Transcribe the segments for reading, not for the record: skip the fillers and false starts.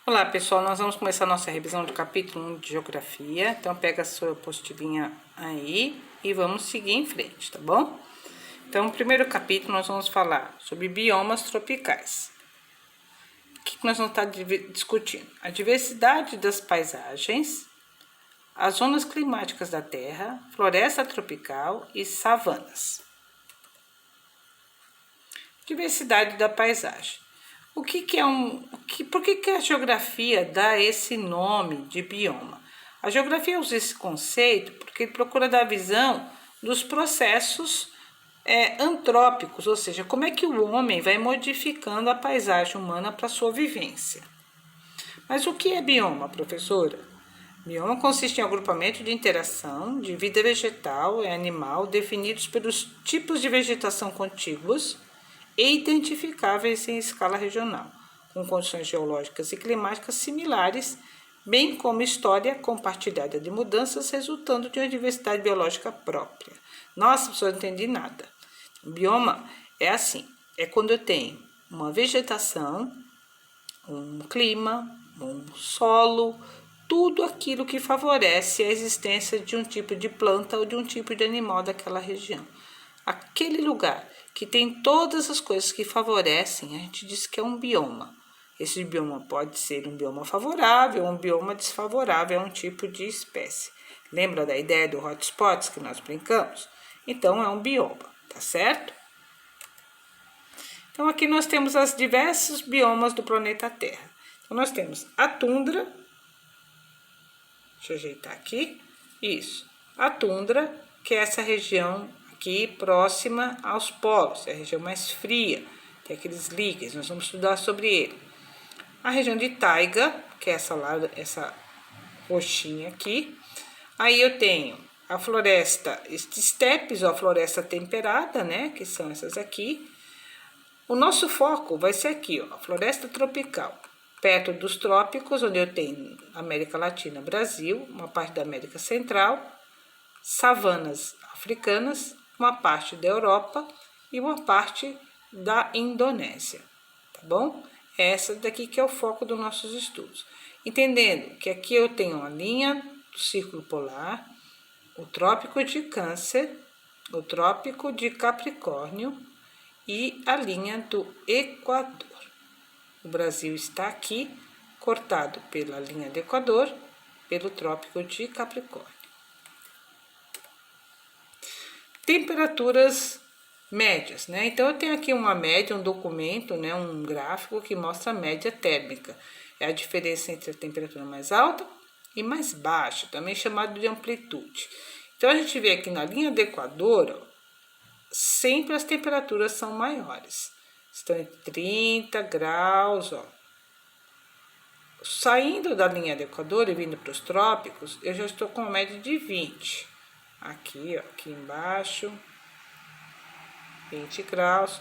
Olá pessoal, nós vamos começar a nossa revisão do capítulo 1 de Geografia. Então pega a sua apostilinha aí e vamos seguir em frente, tá bom? Então no primeiro capítulo nós vamos falar sobre biomas tropicais. O que nós vamos estar discutindo? A diversidade das paisagens, as zonas climáticas da Terra, floresta tropical e savanas. Diversidade da paisagem. Por que a geografia dá esse nome de bioma? A geografia usa esse conceito porque ele procura dar visão dos processos antrópicos, ou seja, como é que o homem vai modificando a paisagem humana para sua vivência. Mas o que é bioma, professora? Bioma consiste em agrupamento de interação de vida vegetal e animal definidos pelos tipos de vegetação contíguos e identificáveis em escala regional, com condições geológicas e climáticas similares, bem como história compartilhada de mudanças resultando de uma diversidade biológica própria. Nossa, professor, não entendi nada. O bioma é assim, é quando eu tenho uma vegetação, um clima, um solo, tudo aquilo que favorece a existência de um tipo de planta ou de um tipo de animal daquela região. Aquele lugar que tem todas as coisas que favorecem, a gente diz que é um bioma. Esse bioma pode ser um bioma favorável ou um bioma desfavorável a um tipo de espécie. Lembra da ideia do hotspots que nós brincamos? Então, é um bioma, tá certo? Então, aqui nós temos os diversos biomas do planeta Terra. Então, nós temos a tundra. Deixa eu ajeitar aqui. Isso. A tundra, que é essa região aqui próxima aos polos, é a região mais fria, tem aqueles líquens, nós vamos estudar sobre ele. A região de taiga, que é essa roxinha aqui. Aí eu tenho a floresta estepes, ou a floresta temperada, né, que são essas aqui. O nosso foco vai ser aqui, ó, a floresta tropical, perto dos trópicos, onde eu tenho América Latina, Brasil, uma parte da América Central, savanas africanas, uma parte da Europa e uma parte da Indonésia, tá bom? É essa daqui que é o foco dos nossos estudos. Entendendo que aqui eu tenho a linha do Círculo Polar, o Trópico de Câncer, o Trópico de Capricórnio e a linha do Equador. O Brasil está aqui, cortado pela linha do Equador, pelo Trópico de Capricórnio. Temperaturas médias, né? Então, eu tenho aqui uma média, um documento, né? Um gráfico que mostra a média térmica. É a diferença entre a temperatura mais alta e mais baixa, também chamado de amplitude. Então, a gente vê aqui na linha do Equador, ó, sempre as temperaturas são maiores. Estão em 30 graus, ó. Saindo da linha do Equador e vindo para os trópicos, eu já estou com uma média de 20. Aqui, ó, aqui embaixo, 20 graus.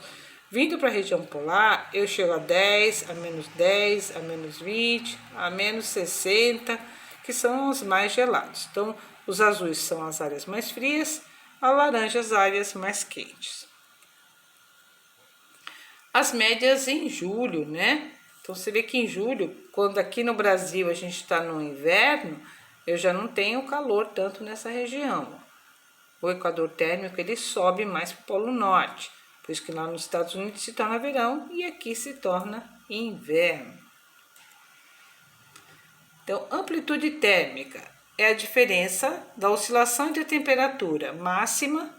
Vindo para a região polar, eu chego a 10, a menos 10, a menos 20, a menos 60, que são os mais gelados. Então, os azuis são as áreas mais frias, a laranja as áreas mais quentes. As médias em julho, né? Então, você vê que em julho, quando aqui no Brasil a gente está no inverno, eu já não tenho calor tanto nessa região. O equador térmico ele sobe mais para o Polo Norte, por isso que lá nos Estados Unidos se torna verão e aqui se torna inverno. Então, amplitude térmica é a diferença da oscilação entre a temperatura máxima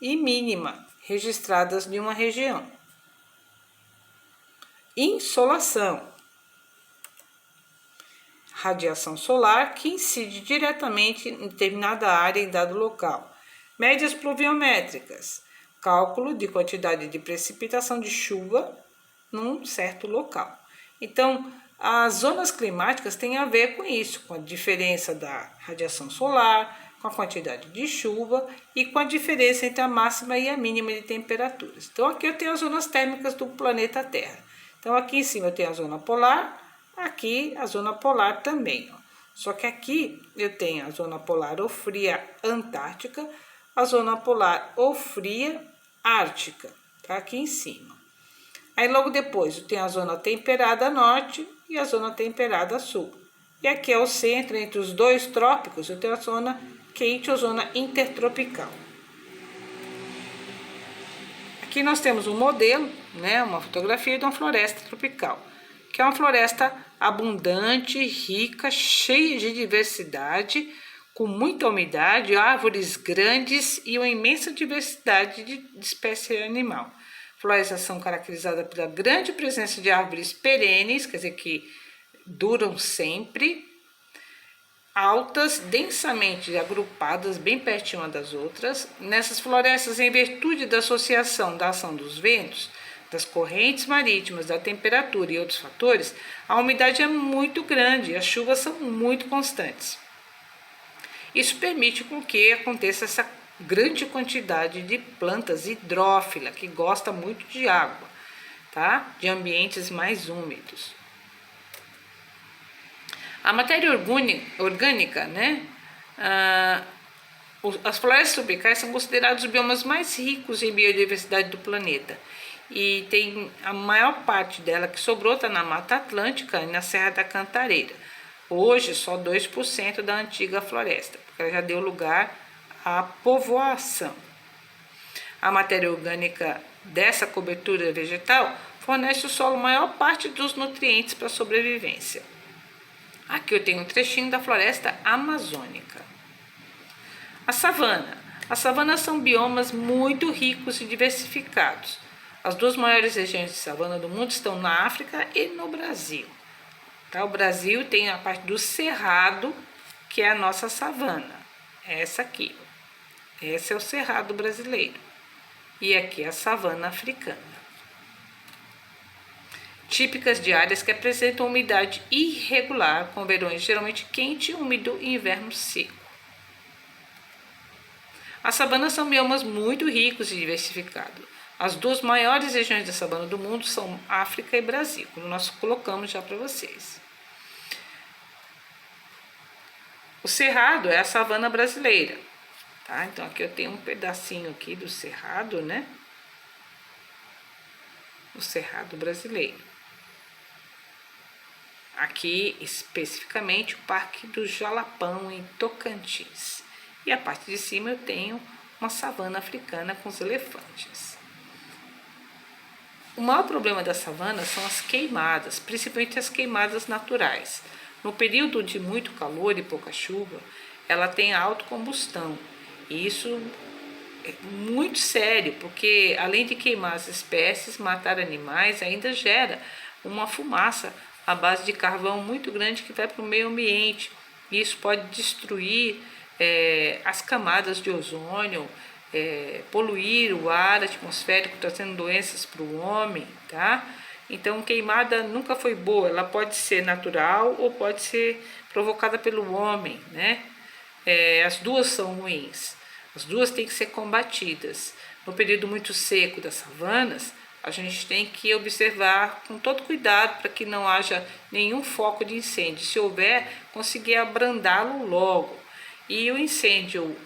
e mínima registradas em uma região. Insolação, radiação solar que incide diretamente em determinada área em dado local. Médias pluviométricas, cálculo de quantidade de precipitação de chuva num certo local. Então, as zonas climáticas têm a ver com isso, com a diferença da radiação solar, com a quantidade de chuva e com a diferença entre a máxima e a mínima de temperaturas. Então, aqui eu tenho as zonas térmicas do planeta Terra. Então, aqui em cima eu tenho a zona polar, aqui a zona polar também, ó. Só que aqui eu tenho a zona polar ou fria antártica, a zona polar ou fria ártica, tá aqui em cima. Aí logo depois tem a zona temperada norte e a zona temperada sul. E aqui é o centro, entre os dois trópicos, eu tenho a zona quente ou zona intertropical. Aqui nós temos um modelo, né, uma fotografia de uma floresta tropical, que é uma floresta abundante, rica, cheia de diversidade, com muita umidade, árvores grandes e uma imensa diversidade de espécie animal. Florestas são caracterizadas pela grande presença de árvores perenes, quer dizer que duram sempre, altas, densamente agrupadas, bem pertinho umas das outras. Nessas florestas, em virtude da associação da ação dos ventos, das correntes marítimas, da temperatura e outros fatores, a umidade é muito grande e as chuvas são muito constantes. Isso permite com que aconteça essa grande quantidade de plantas hidrófilas, que gosta muito de água, tá? De ambientes mais úmidos. A matéria orgânica, né? As florestas tropicais são considerados os biomas mais ricos em biodiversidade do planeta. E tem a maior parte dela que sobrou está na Mata Atlântica e na Serra da Cantareira. Hoje, só 2% da antiga floresta, porque ela já deu lugar à povoação. A matéria orgânica dessa cobertura vegetal fornece ao solo a maior parte dos nutrientes para a sobrevivência. Aqui eu tenho um trechinho da floresta amazônica. A savana. As savanas são biomas muito ricos e diversificados. As duas maiores regiões de savana do mundo estão na África e no Brasil. Tá? O Brasil tem a parte do Cerrado, que é a nossa savana. Essa aqui. Esse é o Cerrado brasileiro. E aqui é a savana africana. Típicas de áreas que apresentam umidade irregular, com verões geralmente quente e úmido e inverno seco. As savanas são biomas muito ricos e diversificados. As duas maiores regiões da savana do mundo são África e Brasil, como nós colocamos já para vocês. O Cerrado é a savana brasileira, tá? Então aqui eu tenho um pedacinho aqui do Cerrado, né? O Cerrado brasileiro. Aqui, especificamente, o Parque do Jalapão, em Tocantins. E a parte de cima eu tenho uma savana africana com os elefantes. O maior problema da savana são as queimadas, principalmente as queimadas naturais. No período de muito calor e pouca chuva, ela tem autocombustão. E isso é muito sério, porque além de queimar as espécies, matar animais, ainda gera uma fumaça à base de carvão muito grande que vai para o meio ambiente. E isso pode destruir as camadas de ozônio, poluir o ar atmosférico, trazendo doenças para o homem, tá? Então, queimada nunca foi boa, ela pode ser natural ou pode ser provocada pelo homem, né? As duas são ruins, as duas têm que ser combatidas. No período muito seco das savanas, a gente tem que observar com todo cuidado para que não haja nenhum foco de incêndio. Se houver, conseguir abrandá-lo logo. E o incêndio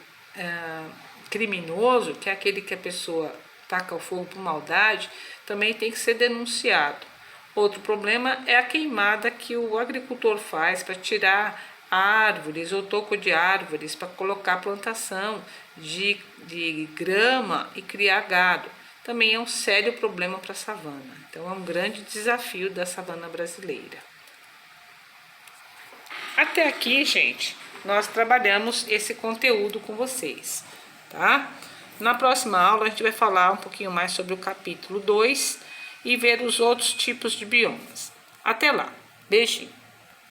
criminoso, que é aquele que a pessoa taca o fogo por maldade, também tem que ser denunciado. Outro problema é a queimada que o agricultor faz para tirar árvores ou toco de árvores para colocar plantação de grama e criar gado. Também é um sério problema para a savana. Então é um grande desafio da savana brasileira. Até aqui, gente, nós trabalhamos esse conteúdo com vocês, tá? Na próxima aula a gente vai falar um pouquinho mais sobre o capítulo 2 e ver os outros tipos de biomas. Até lá, beijinho!